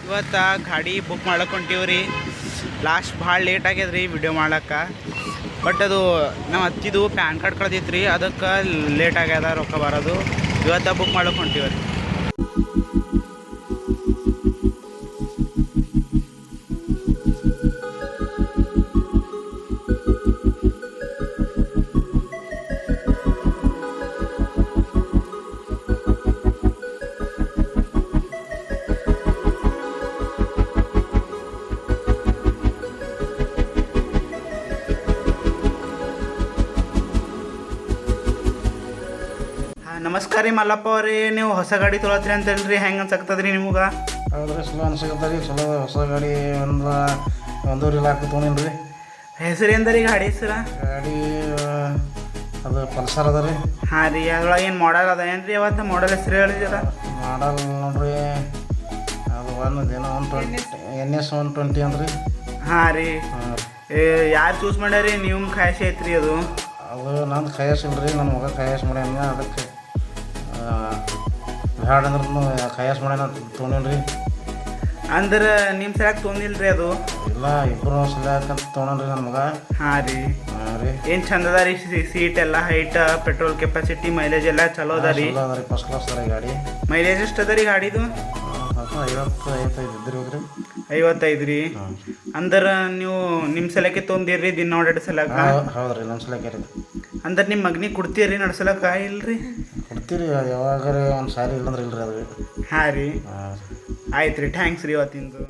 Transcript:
ಇವತ್ತು ಗಾಡಿ ಬುಕ್ ಮಾಡಕ್ಕೆ ಹೊಂಟೀವ್ರಿ. ಲಾಸ್ಟ್ ಭಾಳ ಲೇಟ್ ಆಗ್ಯದ್ರಿ ವಿಡಿಯೋ ಮಾಡ್ಲಕ್ಕೆ. ಬಟ್ ಅದು ನಾವು ಹತ್ತಿದ್ದು ಪ್ಯಾನ್ ಕಾರ್ಡ್ ಕಳ್ದಿತ್ತು ರೀ, ಅದಕ್ಕೆ ಲೇಟ್ ಆಗ್ಯದ ರೊಕ್ಕ ಬರೋದು. ಇವತ್ತು ಬುಕ್ ಮಾಡಕ್ಕೆ ಹೊಂಟೀವ್ರಿ. ನಮಸ್ಕಾರ ರೀ ಮಲ್ಲಪ್ಪ ಅವ್ರಿ, ನೀವು ಹೊಸ ಗಾಡಿ ತೊಳತ್ರಿ ಅಂತೇಳ್ರಿ, ಹೆಂಗೆ ಅನ್ಸಕ್ತದ್ರಿ ನಿಮ್ಗೆ? ಹೌದ್ರಿ, ಚಲೋ ಅನ್ಸಕತ್ತ ರೀ. ಚಲೋ ಹೊಸ ಗಾಡಿ ಒಂದೂವರೆ ಲಾಕ್ ತೊಗೊಂಡಿನಿ ರೀ. ಹೆಸರು ಏನದ ಗಾಡಿ ಹೆಸರು? ಗಾಡಿ ಅದು ಪಲ್ಸರ್ ಅದ ರೀ. ಹಾಂ ರೀ, ಅದ್ರೊಳಗೆ ಏನು ಮಾಡಲ್ ಅದ ಏನು ರೀ? ಅವತ್ತು ಮಾಡಲ್ ಹೆಸರು ಹೇಳಿದಿರ? ಮಾಡಲ್ ನೋಡ್ರಿ, ಅದು NS 120 ಅಂದ್ರಿ. ಹಾಂ ರೀ. ಯಾರು ಚೂಸ್ ಮಾಡ್ಯಾರಿ? ನೀವು ಖಾಯಶಿ ಐತ್ರಿ ಅದು? ಅದು ನಂದು ಖಾಯಶ್ ಇಲ್ರಿ, ನನ್ನ ಮಗ ಖಾಯಶ್ ಮಾಡ್ಯಾನ. ಅದಕ್ಕೆ ಬ್ಯಾಡ ಅಂದ್ರೆ ಖಾಯಶ್ ಮಾಡ್ಯಾನ ತೊಗೊಂಡೇನಿ ರೀ. ಅಂದ್ರೆ ನಿಮ್ಮ ಸಲಕ್ಕೆ ತೊಗೊಂಡಿಲ್ರಿ ಅದು? ಇಲ್ಲ, ಇಬ್ಬರು ಸಲಕಂತ ತೊಗೊಂಡ್ರಿ ನನ್ನ ಮಗ. ಹಾಂ ರೀ. ಹಾಂ ರೀ. ಏನು ಚಂದ ಅದ ರೀ? ಸೀಟ್ ಎಲ್ಲ ಹೈಟ್, ಪೆಟ್ರೋಲ್ ಕೆಪಾಸಿಟಿ, ಮೈಲೇಜ್ ಎಲ್ಲ ಚಲೋ ಅದ ರೀ? ಅದ ರೀ, ಫಸ್ಟ್ ಕ್ಲಾಸ್ ಅದ ರೀ ಗಾಡಿ. ಮೈಲೇಜ್ ಎಷ್ಟು ಅದ ರೀ ಗಾಡಿದು? 55 ಇದ್ರಿ ಹೋಗ್ರಿ. 55 ರೀ. ಅಂದ್ರೆ ನೀವು ನಿಮ್ಮ ಸಲಕ್ಕೆ ತೊಗೊಂಡಿರಿ ದಿನ ಓಡಾಡೋ ಸಲಕ್ಕೆ? ಹೌದ್ರಿ, ನಮ್ಮ ಸಲಕ್ಕೆ ರೀ. ಅಂದ್ರೆ ನಿಮ್ಮ ಮಗನಿಗೆ ಕೊಡ್ತೀರಿ ನಡ್ಸಲಕ್ಕ ಇಲ್ರಿ? ಕೊಡ್ತೀರಿ, ಯಾವಾಗಾರ ಒಂದು ಸಾರಿ ಇಲ್ಲಂದ್ರೆ ಇಲ್ರಿ ಅದು. ಹಾಂ ರೀ. ಹಾಂ, ಆಯ್ತು ರೀ, ಥ್ಯಾಂಕ್ಸ್ ರೀ ಇವತ್ತಿಂದು.